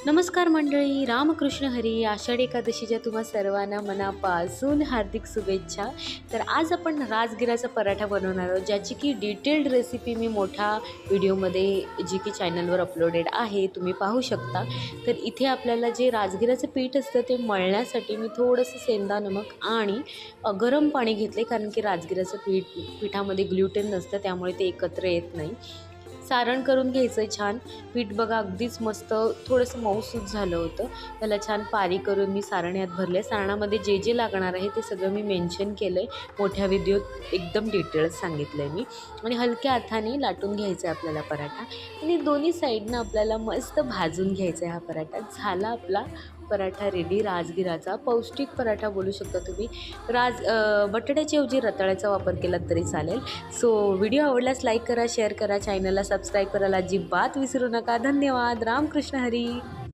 नमस्कार मंडळी, रामकृष्ण हरी. आषाढी एकादशीच्या तुम्हा सर्वांना मनापासून हार्दिक शुभेच्छा. तर आज आपण राजगिराचा पराठा बनवणार आहोत, ज्याची की डिटेल्ड रेसिपी मी मोठ्या व्हिडिओमध्ये जी की चॅनलवर अपलोडेड आहे, तुम्ही पाहू शकता. तर इथे आपल्याला जे राजगिराचं पीठ असतं ते मळण्यासाठी मी थोडंसं सेंदा नमक आणि गरम पाणी घेतले, कारण की राजगिराचं पिठामध्ये ग्लुटेन नसतं, त्यामुळे ते एकत्र येत नाही. सारण करून घ्यायचं छान. पीठ बघा अगदीच मस्त थोडंसं मऊसूत झालं होतं. त्याला छान पारी करून मी सारण यात भरले. सारणामध्ये जे जे लागणार आहे ते सगळं मी मेन्शन केलं आहे. मोठ्या व्हिडिओत एकदम डिटेल्स सांगितलं आहे मी. आणि हलक्या हाताने लाटून घ्यायचा आहे आपल्याला पराठा. आणि दोन्ही साईडनं आपल्याला मस्त भाजून घ्यायचा आहे हा पराठा. झाला आपला पराठा रेडी. राजगिराचा पौष्टिक पराठा बोलू शकता तुम्ही. बटाट्याच्या ऐवजी रताळ्याचा वापर केला तरी चालेल. सो व्हिडिओ आवडल्यास लाईक करा, शेअर करा, चॅनलला सबस्क्राईब करायला अजिबात विसरू नका. धन्यवाद. रामकृष्ण हरी.